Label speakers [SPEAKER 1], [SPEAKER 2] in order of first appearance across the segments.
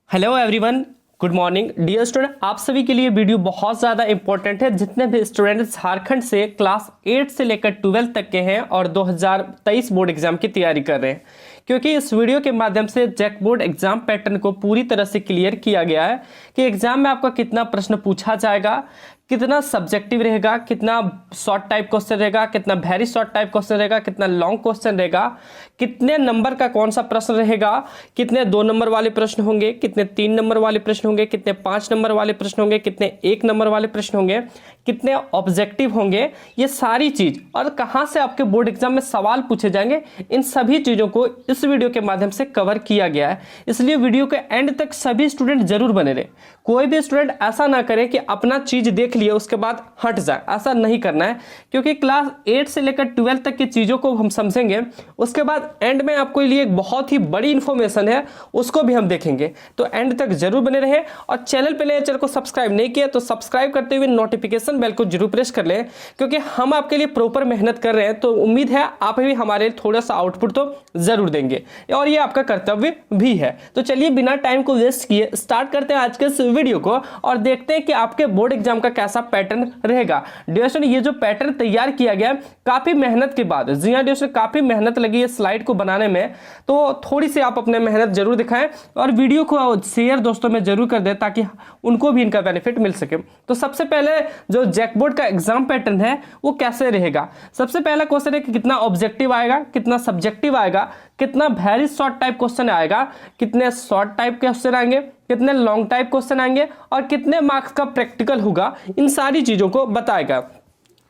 [SPEAKER 1] Hello everyone, good morning dear student. आप सभी के लिए वीडियो बहुत ज़्यादा इंपॉर्टेंट है। जितने भी स्टूडेंट झारखंड से क्लास 8 से लेकर 12 तक के हैं और 2023 बोर्ड एग्जाम की तैयारी कर रहे हैं, क्योंकि इस वीडियो के माध्यम से जैक बोर्ड एग्जाम पैटर्न को पूरी तरह से क्लियर किया गया है कि एग्जाम में आपका कितना प्रश्न पूछा जाएगा, कितना सब्जेक्टिव रहेगा, कितना शॉर्ट टाइप क्वेश्चन रहेगा, कितना वेरी शॉर्ट टाइप क्वेश्चन रहेगा, कितना लॉन्ग क्वेश्चन रहेगा, कितने नंबर का कौन सा प्रश्न रहेगा, कितने 2 नंबर वाले प्रश्न होंगे, कितने 3 नंबर वाले प्रश्न होंगे, कितने 5 नंबर वाले प्रश्न होंगे, कितने 1 नंबर वाले प्रश्न होंगे, कितने ऑब्जेक्टिव होंगे, ये सारी चीज और कहां से आपके बोर्ड एग्जाम में सवाल पूछे जाएंगे, इन सभी चीजों को इस वीडियो के माध्यम से कवर किया गया है। इसलिए वीडियो के एंड तक सभी स्टूडेंट जरूर बने रहे। कोई भी स्टूडेंट ऐसा ना करे कि अपना चीज देख लिए उसके बाद हट जाए, ऐसा नहीं करना है, क्योंकि क्लास 8 से लेकर 12 तक की चीजों को हम समझेंगे, उसके बाद एंड में आपको लिए एक बहुत ही बड़ी इंफॉर्मेशन है उसको भी हम देखेंगे। तो एंड तक जरूर बने रहे और चैनल पे नए चैनल को सब्सक्राइब नहीं किया तो सब्सक्राइब करते हुए नोटिफिकेशन बेल को जरूर प्रेस कर लें, क्योंकि हम आपके लिए प्रॉपर मेहनत कर रहे हैं। तो उम्मीद है आप भी हमारे थोड़ा सा आउटपुट तो जरूर देंगे और ये आपका कर्तव्य भी है। तो चलिए बिना टाइम को वेस्ट किए स्टार्ट करते हैं आज के इस वीडियो को और देखते हैं कि आपके बोर्ड एग्जाम का कैसा पैटर्न रहेगा। डियर स्टूडेंट, ये जो पैटर्न तैयार किया गया काफी मेहनत के बाद, जी हाँ डियर स्टूडेंट, काफी मेहनत लगी है स्लाइड को बनाने में, तो थोड़ी सी आप अपने मेहनत जरूर दिखाएं और वीडियो को शेयर दोस्तों में जरूर कर दें ताकि उनको भी इनका बेनिफिट मिल सके। तो सबसे पहले जो जैक बोर्ड का एग्जाम पैटर्न है वो कैसे रहेगा। सबसे पहला क्वेश्चन है कि कितना ऑब्जेक्टिव आएगा, कितना सब्जेक्टिव आएगा, कितना वेरी शॉर्ट टाइप क्वेश्चन आएगा, कितने शॉर्ट टाइप क्वेश्चन आएंगे, कितने लॉन्ग टाइप क्वेश्चन आएंगे और कितने मार्क्स का प्रैक्टिकल होगा, इन सारी चीजों को बताएगा।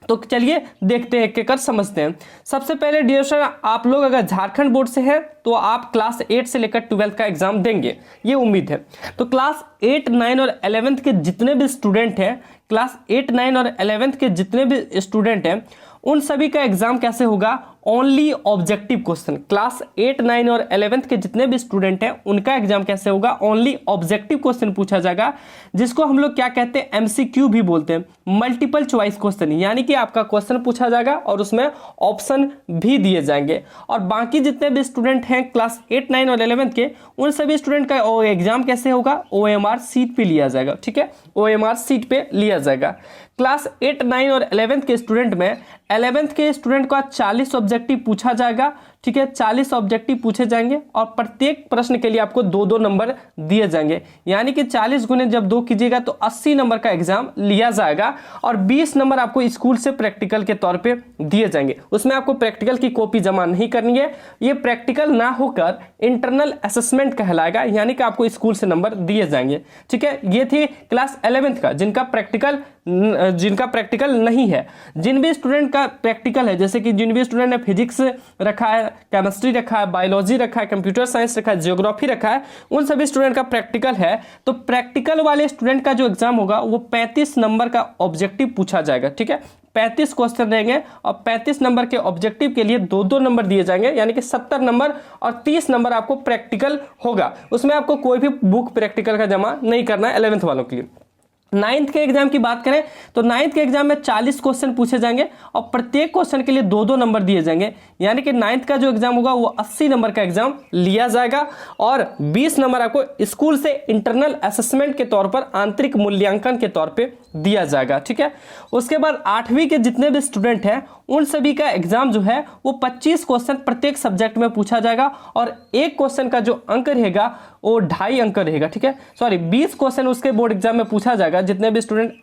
[SPEAKER 1] तो चलिए देखते हैं, एक कर समझते हैं। सबसे पहले डियर स्टूडेंट, आप लोग अगर झारखंड बोर्ड से हैं तो आप क्लास 8 से लेकर 12 का एग्जाम देंगे, ये उम्मीद है। तो क्लास 8, 9 और 11th के जितने भी स्टूडेंट हैं, क्लास 8, 9 और 11th के जितने भी स्टूडेंट हैं, उन सभी का एग्जाम कैसे होगा, ओनली ऑब्जेक्टिव क्वेश्चन। क्लास 8, 9 और 11th के जितने भी स्टूडेंट हैं उनका एग्जाम कैसे होगा, ओनली ऑब्जेक्टिव क्वेश्चन पूछा जाएगा, जिसको हम लोग क्या कहते हैं, एमसीक्यू भी बोलते हैं, मल्टीपल चॉइस क्वेश्चन। यानी कि आपका क्वेश्चन पूछा जाएगा और उसमें ऑप्शन भी दिए जाएंगे। और बाकी जितने भी स्टूडेंट हैं क्लास 8, 9 और 11th के, उन सभी स्टूडेंट का एग्जाम कैसे होगा, OMR सीट पे लिया जाएगा। ठीक है, OMR सीट पे लिया जाएगा। क्लास 8, 9 और 11th के स्टूडेंट में 11th के स्टूडेंट को 40 ऑब्जेक्टिव पूछा जाएगा। ठीक है, 40 ऑब्जेक्टिव पूछे जाएंगे और प्रत्येक प्रश्न के लिए आपको 2-2 नंबर दिए जाएंगे। यानी कि 40 गुने जब 2 कीजिएगा तो 80 नंबर का एग्जाम लिया जाएगा और 20 नंबर आपको स्कूल से प्रैक्टिकल के तौर पे दिए जाएंगे। उसमें आपको प्रैक्टिकल की कॉपी जमा नहीं करनी है, ये प्रैक्टिकल ना होकर इंटरनल असेसमेंट कहलाएगा, यानी कि आपको स्कूल से नंबर दिए जाएंगे। ठीक है, ये थी क्लास 11th का जिनका प्रैक्टिकल नहीं है। जिन भी स्टूडेंट का प्रैक्टिकल है, जैसे कि जिन भी स्टूडेंट ने फिजिक्स रखा है, केमिस्ट्री रखा है, बायोलॉजी रखा है, कंप्यूटर साइंस रखा है, जियोग्राफी रखा है, उन सभी स्टूडेंट का प्रैक्टिकल है। तो प्रैक्टिकल वाले स्टूडेंट का जो एग्जाम होगा वो 35 नंबर का ऑब्जेक्टिव पूछा जाएगा। ठीक है, 35 क्वेश्चन रहेंगे और 35 नंबर के ऑब्जेक्टिव के लिए 2-2 नंबर दिए जाएंगे, यानी कि 70 नंबर और 30 नंबर आपको प्रैक्टिकल होगा। उसमें आपको कोई भी बुक प्रैक्टिकल का जमा नहीं करना है 11th वालों के लिए। 9th के एग्जाम की बात करें तो 9th के एग्जाम में 40 क्वेश्चन पूछे जाएंगे और प्रत्येक क्वेश्चन के लिए 2-2 नंबर दिए जाएंगे, यानी कि 9th का जो एग्जाम होगा वो 80 नंबर का एग्जाम लिया जाएगा और 20 नंबर आपको स्कूल से इंटरनल असेसमेंट के तौर पर, आंतरिक मूल्यांकन के तौर पे दिया जाएगा। ठीक है, उसके बाद 8वीं के जितने भी स्टूडेंट हैं उन सभी का एग्जाम जो है वो 25 क्वेश्चन प्रत्येक सब्जेक्ट में पूछा जाएगा और एक क्वेश्चन का जो अंक रहेगा वो 2.5 अंक रहेगा। ठीक है, 20 क्वेश्चन उसके बोर्ड एग्जाम में पूछा जाएगा। जितने भी स्टूडेंट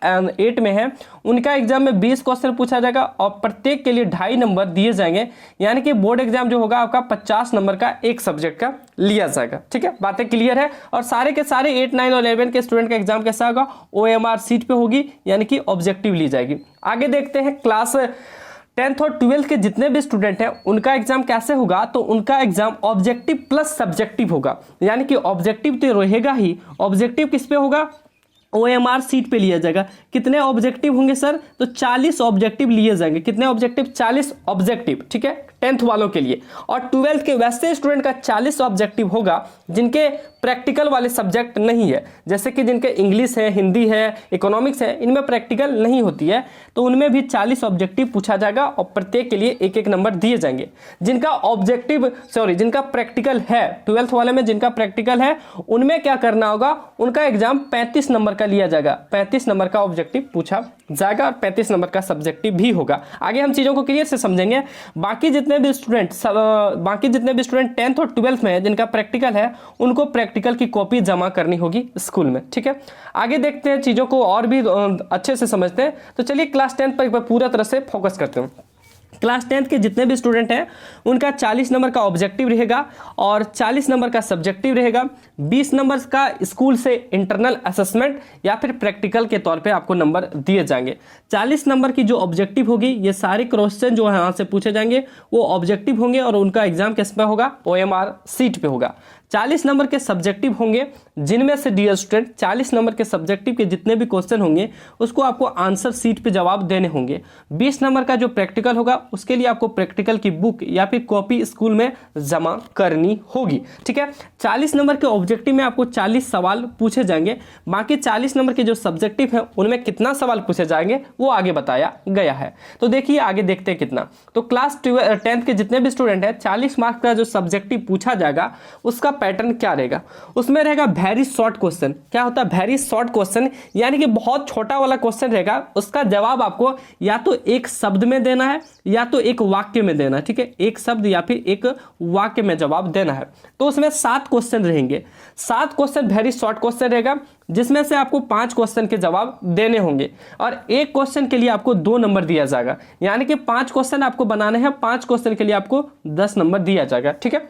[SPEAKER 1] 8 में हैं उनका एग्जाम में 20 क्वेश्चन पूछा जाएगा और प्रत्येक के लिए 2.5 नंबर दिए जाएंगे, यानी कि बोर्ड एग्जाम जो होगा आपका 50 नंबर का एक सब्जेक्ट का लिया जाएगा। ठीक है, बातें क्लियर है। और सारे के सारे 8, 9 और 11 के स्टूडेंट का एग्जाम कैसा होगा, OMR सीट पे होगी, यानी कि ऑब्जेक्टिव ली जाएगी। आगे देखते हैं क्लास 10th और 12th के जितने भी स्टूडेंट हैं उनका एग्जाम कैसे होगा। तो उनका एग्जाम ऑब्जेक्टिव प्लस सब्जेक्टिव होगा, यानी कि ऑब्जेक्टिव तो रहेगा ही। ऑब्जेक्टिव किस पे होगा, OMR सीट पे लिया जाएगा। कितने ऑब्जेक्टिव होंगे सर, तो 40 ऑब्जेक्टिव लिए जाएंगे। कितने ऑब्जेक्टिव, 40 ऑब्जेक्टिव। ठीक है, 10th वालों के लिए, और 12th के वैसे स्टूडेंट का 40 ऑब्जेक्टिव होगा जिनके प्रैक्टिकल वाले सब्जेक्ट नहीं है, जैसे कि जिनके इंग्लिश है, हिंदी है, इकोनॉमिक्स है, इनमें प्रैक्टिकल नहीं होती है, तो उनमें भी 40 ऑब्जेक्टिव पूछा जाएगा और प्रत्येक के लिए एक एक नंबर दिए जाएंगे। जिनका प्रैक्टिकल है 12th वाले में, जिनका प्रैक्टिकल है उनमें क्या करना होगा, उनका एग्जाम 35 नंबर का लिया जाएगा, 35 नंबर का ऑब्जेक्टिव पूछा जाएगा और 35 नंबर का सब्जेक्टिव भी होगा। आगे हम चीजों को क्लियर से समझेंगे। बाकी जितने भी स्टूडेंट 10th और 12th में जिनका प्रैक्टिकल है, उनको प्रैक्टिकल की कॉपी जमा करनी होगी स्कूल में, ठीक है। आगे देखते हैं, चीजों को और भी अच्छे से समझते हैं। तो चलिए क्लास 10th पर एक बार पूरा तरह से फोकस करते हैं। क्लास 10th के जितने भी स्टूडेंट हैं उनका 40 नंबर का ऑब्जेक्टिव रहेगा और 40 नंबर का सब्जेक्टिव रहेगा। 20 नंबर का स्कूल से इंटरनल असेसमेंट या फिर प्रैक्टिकल के तौर पे आपको नंबर दिए जाएंगे। 40 नंबर की जो ऑब्जेक्टिव होगी, ये सारे क्वेश्चन जो यहाँ से पूछे जाएंगे वो ऑब्जेक्टिव होंगे और उनका एग्जाम किस पे होगा, OMR सीट पे होगा। 40 नंबर के सब्जेक्टिव होंगे, जिनमें से डियर स्टूडेंट 40 नंबर के सब्जेक्टिव के जितने भी क्वेश्चन होंगे उसको आपको आंसर सीट पे जवाब देने होंगे। 20 नंबर का जो प्रैक्टिकल होगा उसके लिए आपको प्रैक्टिकल की बुक या फिर कॉपी स्कूल में जमा करनी होगी, ठीक है। 40 नंबर के ऑब्जेक्टिव में आपको 40 सवाल पूछे जाएंगे। बाकी 40 नंबर के जो सब्जेक्टिव है उनमें कितना सवाल पूछे जाएंगे वो आगे बताया गया है। तो देखिए आगे देखते हैं कितना। तो क्लास 10th के जितने भी स्टूडेंट है, 40 मार्क्स का जो सब्जेक्टिव पूछा जाएगा उसका पैटर्न क्या रहेगा, उसमें रहेगा वेरी शॉर्ट क्वेश्चन। क्या होता है वेरी शॉर्ट क्वेश्चन, यानी कि बहुत छोटा वाला क्वेश्चन रहेगा, उसका जवाब आपको या तो एक शब्द में देना है या तो एक वाक्य में देना है, ठीक है। एक शब्द या फिर एक वाक्य में जवाब देना है। तो उसमें 7 क्वेश्चन रहेंगे। 7 क्वेश्चन वेरी शॉर्ट क्वेश्चन रहेगा, जिसमें से आपको 5 क्वेश्चन के जवाब देने होंगे और एक क्वेश्चन के लिए आपको 2 नंबर दिया जाएगा, यानी कि 5 क्वेश्चन आपको बनाने हैं, 5 क्वेश्चन के लिए आपको 10 नंबर दिया जाएगा, ठीक है।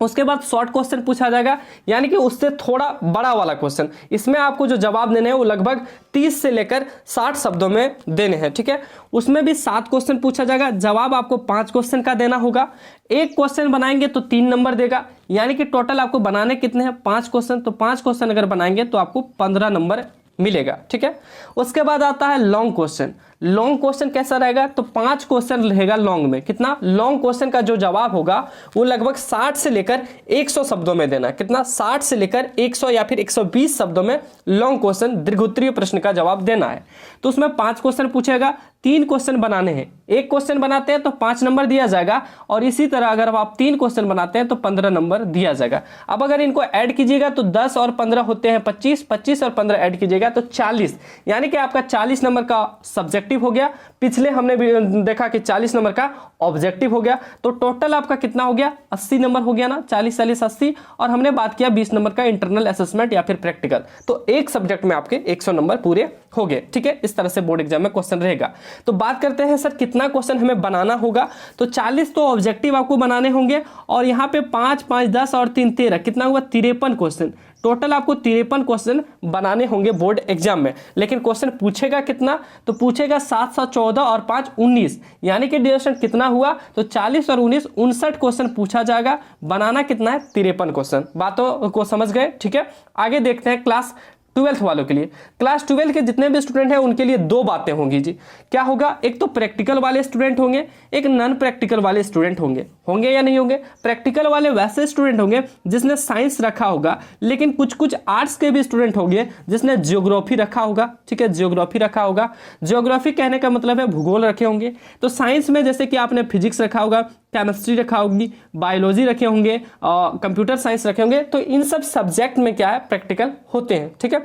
[SPEAKER 1] उसके बाद शॉर्ट क्वेश्चन पूछा जाएगा, यानी कि उससे थोड़ा बड़ा वाला क्वेश्चन। इसमें आपको जो जवाब देने हैं वो लगभग 30 से लेकर 60 शब्दों में देने हैं, ठीक है। उसमें भी 7 क्वेश्चन पूछा जाएगा, जवाब आपको 5 क्वेश्चन का देना होगा। एक क्वेश्चन बनाएंगे तो 3 नंबर देगा, यानी कि टोटल आपको बनाने कितने हैं, 5 क्वेश्चन। तो 5 क्वेश्चन अगर बनाएंगे तो आपको 15 नंबर मिलेगा, ठीक है। उसके बाद आता है लॉन्ग क्वेश्चन। लॉन्ग क्वेश्चन कैसा रहेगा, तो 5 क्वेश्चन रहेगा लॉन्ग में। कितना, लॉन्ग क्वेश्चन का जो जवाब होगा वो लगभग 60 से लेकर 100 शब्दों में देना। कितना, 60 से लेकर 100 या फिर 120 शब्दों में लॉन्ग क्वेश्चन, दीर्घोत्तरीय प्रश्न का जवाब देना है। तो उसमें 5 क्वेश्चन पूछेगा, 3 क्वेश्चन बनाने हैं। एक क्वेश्चन बनाते हैं तो 5 नंबर दिया जाएगा और इसी तरह अगर आप 3 क्वेश्चन बनाते हैं तो 15 नंबर दिया जाएगा। अब अगर इनको ऐड कीजिएगा तो 10 और 15 होते हैं 25, 25 और 15 ऐड कीजिएगा तो 40, यानी कि आपका 40 नंबर का सब्जेक्टिव हो गया। पिछले हमने भी देखा कि 40 नंबर का ऑब्जेक्टिव हो गया। तो टोटल आपका कितना हो गया, 80 नंबर हो गया ना, 40 40 80, और हमने बात किया 20 नंबर का इंटरनल असेसमेंट या फिर प्रैक्टिकल। तो एक सब्जेक्ट में आपके 100 नंबर पूरे हो गए, ठीक है। इस तरह से बोर्ड एग्जाम में क्वेश्चन रहेगा। तो बात करते हैं सर कितना क्वेश्चन हमें बनाना होगा। तो 40 तो ऑब्जेक्टिव आपको बनाने होंगे और यहाँ पे 5 5 10 और 3 13, कितना हुआ 53 क्वेश्चन। टोटल आपको 53 क्वेश्चन बनाने होंगे बोर्ड एग्जाम में। लेकिन क्वेश्चन पूछेगा कितना, तो पूछेगा 7 7 14 और 5 19, यानी कि ड्यूरेशन कितना हुआ, तो 40 और 19 59 क्वेश्चन पूछा जाएगा। बनाना कितना है, 53 क्वेश्चन। बातों को समझ गए, ठीक है। आगे देखते हैं क्लास 12th वालों के लिए। क्लास 12 के जितने भी स्टूडेंट हैं उनके लिए 2 बातें होंगी जी। क्या होगा, एक तो प्रैक्टिकल वाले स्टूडेंट होंगे, एक नॉन प्रैक्टिकल वाले स्टूडेंट होंगे या नहीं होंगे। प्रैक्टिकल वाले वैसे स्टूडेंट होंगे जिसने साइंस रखा होगा, लेकिन कुछ कुछ आर्ट्स के भी स्टूडेंट होंगे जिसने जियोग्राफी रखा होगा, ठीक है, जियोग्राफी रखा होगा। जियोग्राफी कहने का मतलब है भूगोल रखे होंगे। तो साइंस में जैसे कि आपने फिजिक्स रखा होगा, केमिस्ट्री रखा होगी, बायोलॉजी रखे होंगे, कंप्यूटर साइंस रखे होंगे। तो इन सब सब्जेक्ट में क्या है, प्रैक्टिकल होते हैं, ठीक है।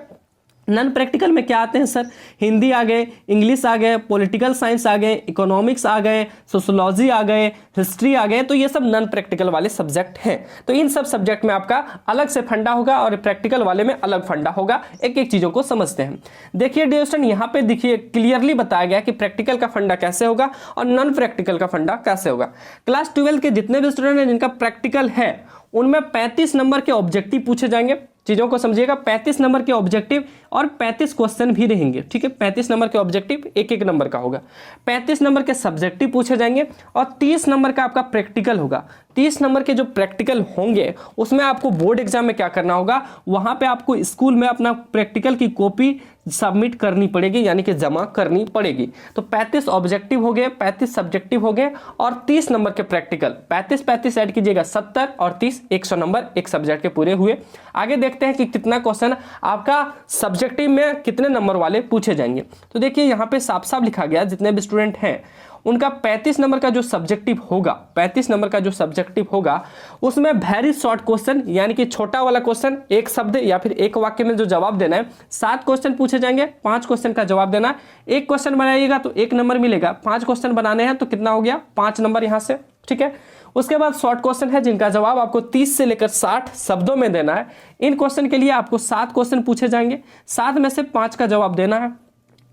[SPEAKER 1] नॉन प्रैक्टिकल में क्या आते हैं सर, हिंदी आ गए, इंग्लिश आ गए, पॉलिटिकल साइंस आ गए, इकोनॉमिक्स आ गए, सोशोलॉजी आ गए, हिस्ट्री आ गए। तो ये सब नॉन प्रैक्टिकल वाले सब्जेक्ट हैं। तो इन सब सब्जेक्ट में आपका अलग से फंडा होगा और प्रैक्टिकल वाले में अलग फंडा होगा। एक एक चीजों को समझते हैं। देखिए डियर स्टूडेंट, यहाँ पे देखिए क्लियरली बताया गया कि प्रैक्टिकल का फंडा कैसे होगा और नॉन प्रैक्टिकल का फंडा कैसे होगा। क्लास 12 के जितने भी स्टूडेंट हैं जिनका प्रैक्टिकल है उनमें 35 नंबर के ऑब्जेक्टिव पूछे जाएंगे। चीजों को समझिएगा, 35 नंबर के ऑब्जेक्टिव और 35 क्वेश्चन भी रहेंगे, ठीक है। 35 नंबर के ऑब्जेक्टिव एक एक नंबर का होगा। 35 नंबर के सब्जेक्टिव पूछे जाएंगे और 30 नंबर का आपका प्रैक्टिकल होगा। 30 नंबर के जो प्रैक्टिकल होंगे उसमें आपको बोर्ड एग्जाम में क्या करना होगा, वहां पे आपको स्कूल में अपना प्रैक्टिकल की कॉपी सबमिट करनी पड़ेगी, यानी कि जमा करनी पड़ेगी। तो 35 ऑब्जेक्टिव हो गए, 35 सब्जेक्टिव हो गए और 30 नंबर के प्रैक्टिकल। 35 ऐड कीजिएगा 70 और 30 100 नंबर एक सब्जेक्ट के पूरे हुए। आगे देखते हैं कि कितना क्वेश्चन आपका सब्जेक्टिव में कितने नंबर वाले पूछे जाएंगे। तो देखिए यहाँ पे साफ साफ लिखा गया, जितने भी स्टूडेंट हैं उनका 35 नंबर का जो सब्जेक्टिव होगा, 35 नंबर का जो सब्जेक्टिव होगा उसमें वेरी शॉर्ट क्वेश्चन, यानी कि छोटा वाला क्वेश्चन, एक शब्द या फिर एक वाक्य में जो जवाब देना है, 7 क्वेश्चन पूछे जाएंगे, 5 क्वेश्चन का जवाब देना है। एक क्वेश्चन बनाइएगा तो 1 नंबर मिलेगा, 5 क्वेश्चन बनाने हैं तो कितना हो गया, 5 नंबर यहां से, ठीक है। उसके बाद शॉर्ट क्वेश्चन है जिनका जवाब आपको 30 से लेकर 60 शब्दों में देना है। इन क्वेश्चन के लिए आपको 7 क्वेश्चन पूछे जाएंगे, 7 में से 5 का जवाब देना है।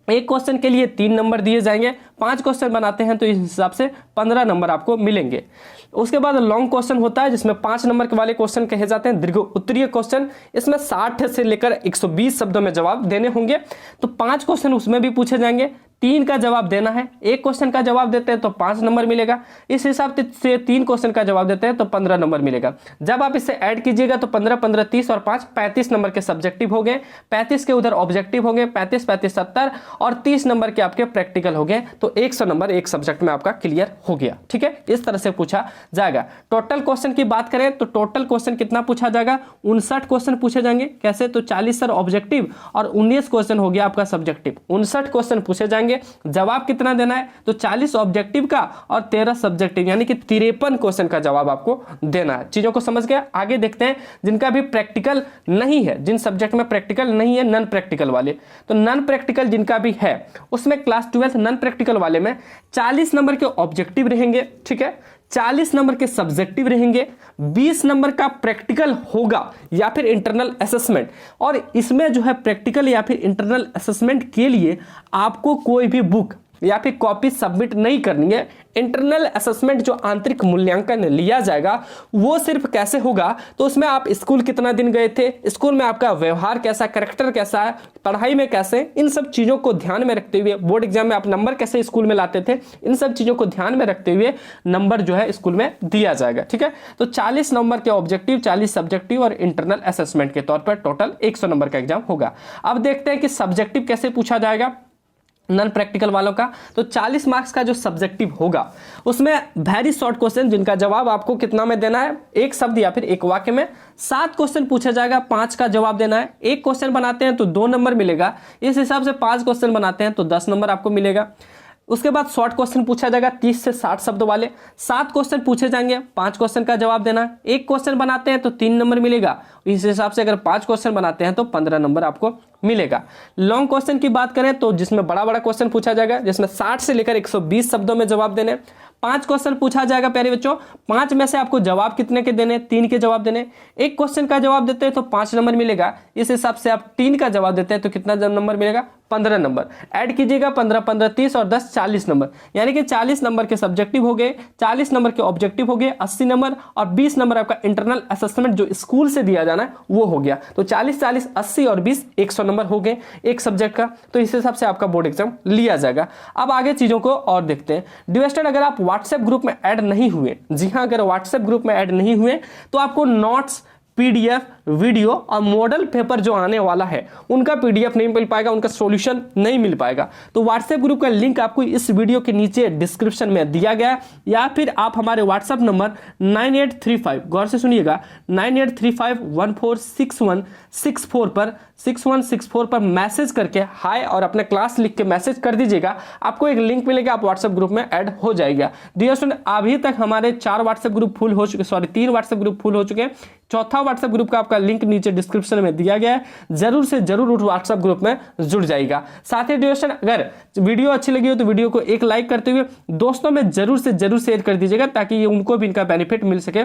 [SPEAKER 1] एक क्वेश्चन के लिए 3 नंबर दिए जाएंगे, 5 क्वेश्चन बनाते हैं तो इस हिसाब से 15 नंबर आपको मिलेंगे। उसके बाद लॉन्ग क्वेश्चन होता है जिसमें 5 नंबर के वाले क्वेश्चन कहे जाते हैं दीर्घ उत्तरीय क्वेश्चन। इसमें 60 से लेकर 120 शब्दों में जवाब देने होंगे, तो 5 क्वेश्चन उसमें भी पूछे जाएंगे, 3 का जवाब देना है। एक क्वेश्चन का जवाब देते हैं तो 5 नंबर मिलेगा, इस हिसाब से 3 क्वेश्चन का जवाब देते हैं तो 15 नंबर मिलेगा। जब आप इसे ऐड कीजिएगा तो 15 15 30 और 5 35 नंबर के सब्जेक्टिव हो गए, 35 के उधर ऑब्जेक्टिव हो गए, 35 35 70 और 30 नंबर के आपके प्रैक्टिकल हो गए, तो 100 नंबर एक सब्जेक्ट में आपका क्लियर हो गया, ठीक है। इस तरह से पूछा जाएगा। टोटल क्वेश्चन की बात करें तो टोटल क्वेश्चन कितना पूछा जाएगा, 59 क्वेश्चन पूछे जाएंगे। कैसे, तो 40 सर ऑब्जेक्टिव और 19 क्वेश्चन हो गया आपका सब्जेक्टिव, 59 क्वेश्चन पूछे जाएंगे। जवाब कितना देना है, तो 40 ऑब्जेक्टिव का और 13 सब्जेक्टिव, यानी कि 53 क्वेश्चन का जवाब आपको देना है। चीजों को समझ गए। आगे देखते हैं जिनका भी प्रैक्टिकल नहीं है, जिन सब्जेक्ट में प्रैक्टिकल नहीं है, नॉन प्रैक्टिकल वाले, तो नॉन प्रैक्टिकल जिनका भी है उसमें क्लास 12 नॉन प्रैक्टिकल वाले में 40 नंबर के ऑब्जेक्टिव रहेंगे, ठीक है, 40 नंबर के सब्जेक्टिव रहेंगे, 20 नंबर का प्रैक्टिकल होगा या फिर इंटरनल असेसमेंट। और इसमें जो है प्रैक्टिकल या फिर इंटरनल असेसमेंट के लिए आपको कोई भी बुक या फिर कॉपी सबमिट नहीं करनी है। इंटरनल असेसमेंट जो आंतरिक मूल्यांकन लिया जाएगा वो सिर्फ कैसे होगा, तो उसमें आप स्कूल कितना दिन गए थे, स्कूल में आपका व्यवहार कैसा, कैरेक्टर कैसा है, पढ़ाई में कैसे, इन सब चीजों को ध्यान में रखते हुए, बोर्ड एग्जाम में आप नंबर कैसे स्कूल में लाते थे, इन सब चीजों को ध्यान में रखते हुए नंबर जो है स्कूल में दिया जाएगा, ठीक है। तो 40 नंबर के ऑब्जेक्टिव, 40 सब्जेक्टिव और इंटरनल असेसमेंट के तौर पर टोटल 100 नंबर का एग्जाम होगा। अब देखते हैं कि सब्जेक्टिव कैसे पूछा जाएगा नॉन प्रैक्टिकल वालों का। तो 40 मार्क्स का जो सब्जेक्टिव होगा उसमें वेरी शॉर्ट क्वेश्चन जिनका जवाब आपको कितना में देना है, एक शब्द या फिर एक वाक्य में। 7 क्वेश्चन पूछा जाएगा, 5 का जवाब देना है। एक क्वेश्चन बनाते हैं तो 2 नंबर मिलेगा, इस हिसाब से 5 क्वेश्चन बनाते हैं तो 10 नंबर आपको मिलेगा। उसके बाद शॉर्ट क्वेश्चन पूछा जाएगा 30 से 60 शब्द वाले, 7 क्वेश्चन पूछे जाएंगे, 5 क्वेश्चन का जवाब देना है। एक क्वेश्चन बनाते हैं तो 3 नंबर मिलेगा, इस हिसाब से अगर 5 क्वेश्चन बनाते हैं तो 15 नंबर आपको मिलेगा। लॉन्ग क्वेश्चन की बात करें तो जिसमें बड़ा बड़ा क्वेश्चन पूछा जाएगा, जिसमें 60 से लेकर 120 शब्दों में जवाब देने। 5 क्वेश्चन पूछा जाएगा प्यारे बच्चों, 5 में से आपको जवाब कितने के देने, 3 के जवाब देने। एक क्वेश्चन का जवाब देते हैं तो 5 नंबर मिलेगा, इस हिसाब से आप 3 का जवाब देते हैं तो कितना नंबर मिलेगा, 15 नंबर। ऐड कीजिएगा 15 15 30 और 10 40 नंबर, यानी कि 40 नंबर के सब्जेक्टिव हो गए, 40 नंबर के ऑब्जेक्टिव हो गए, 80 नंबर और 20 नंबर आपका इंटरनल असेसमेंट जो स्कूल से दिया जाना है वो हो गया। तो 40 40 80 और 20 100 नंबर हो गए एक सब्जेक्ट का। तो इस हिसाब से आपका बोर्ड एग्जाम लिया जाएगा। अब आगे चीजों को और देखते हैं। डियर स्टूडेंट, अगर आप व्हाट्सएप ग्रुप में ऐड नहीं हुए, जी हाँ, अगर व्हाट्सएप ग्रुप में ऐड नहीं हुए तो आपको नोट्स, पीडीएफ, वीडियो और मॉडल पेपर जो आने वाला है उनका पीडीएफ नहीं मिल पाएगा, उनका सॉल्यूशन नहीं मिल पाएगा। तो व्हाट्सएप ग्रुप का लिंक आपको इस वीडियो के नीचे डिस्क्रिप्शन में दिया गया है, या फिर आप हमारे व्हाट्सएप नंबर 9835, गौर से सुनिएगा, 9835146164 पर मैसेज करके हाय और अपने क्लास लिख के मैसेज कर दीजिएगा, आपको एक लिंक मिलेगा, आप व्हाट्सएप ग्रुप में ऐड हो जाएगा। डियर स्टूडेंट, अभी तक हमारे 4 व्हाट्सएप ग्रुप फुल हो चुके, 3 व्हाट्सएप ग्रुप फुल हो चुके हैं। चौथा व्हाट्सएप ग्रुप का आपका लिंक नीचे डिस्क्रिप्शन में दिया गया है, जरूर से जरूर उस व्हाट्सएप ग्रुप में जुड़ जाएगा। साथ ही डियर स्टूडेंट, अगर वीडियो अच्छी लगी हो तो वीडियो को एक लाइक करते हुए दोस्तों में जरूर से जरूर शेयर कर दीजिएगा, ताकि उनको भी इनका बेनिफिट मिल सके।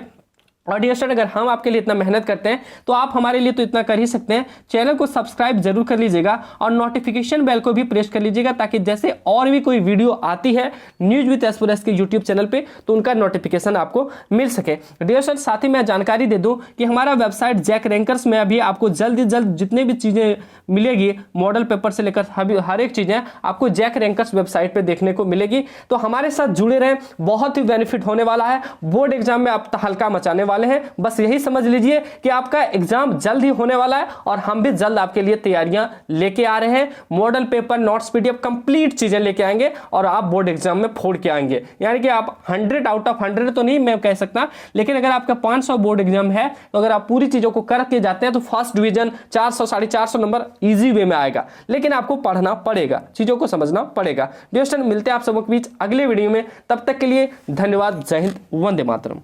[SPEAKER 1] और डियर स्टूडेंट, अगर हम आपके लिए इतना मेहनत करते हैं तो आप हमारे लिए तो इतना कर ही सकते हैं, चैनल को सब्सक्राइब जरूर कर लीजिएगा और नोटिफिकेशन बेल को भी प्रेस कर लीजिएगा, ताकि जैसे और भी कोई वीडियो आती है न्यूज विद एस्पिरेंट्स के यूट्यूब चैनल पे तो उनका नोटिफिकेशन आपको मिल सके। डियर स्टूडेंट, साथ ही मैं जानकारी दे दूं कि हमारा वेबसाइट जैक रैंकर्स में अभी आपको जल्द ही जल्द जितने भी चीजें मिलेगी, मॉडल पेपर से लेकर हर एक चीजें आपको जैक रैंकर्स वेबसाइट पे देखने को मिलेगी। तो हमारे साथ जुड़े रहें, बहुत ही बेनिफिट होने वाला है, बोर्ड एग्जाम में आप तहलका मचाने वाले हैं। बस यही समझ लीजिए कि आपका एग्जाम जल्द ही होने वाला है और हम भी जल्द आपके लिए तैयारियां लेके आ रहे हैं। Model paper, notes, PDF, complete चीजें लेके आएंगे और आप बोर्ड एग्जाम में फोड़ के आएंगे। यानी कि आप 100 आउट ऑफ 100 तो नहीं मैं कह सकता, लेकिन अगर आपका 500 बोर्ड एग्जाम है तो अगर आप पूरी चीजों को करके जाते हैं तो first division 400 450 number easy way में आएगा। लेकिन आपको पढ़ना पड़ेगा, चीजों को समझना पड़ेगा। डियर स्टूडेंट, मिलते हैं आप सबों के बीच अगले वीडियो में। तब तक के लिए धन्यवाद। जय हिंद, वंदे मातरम।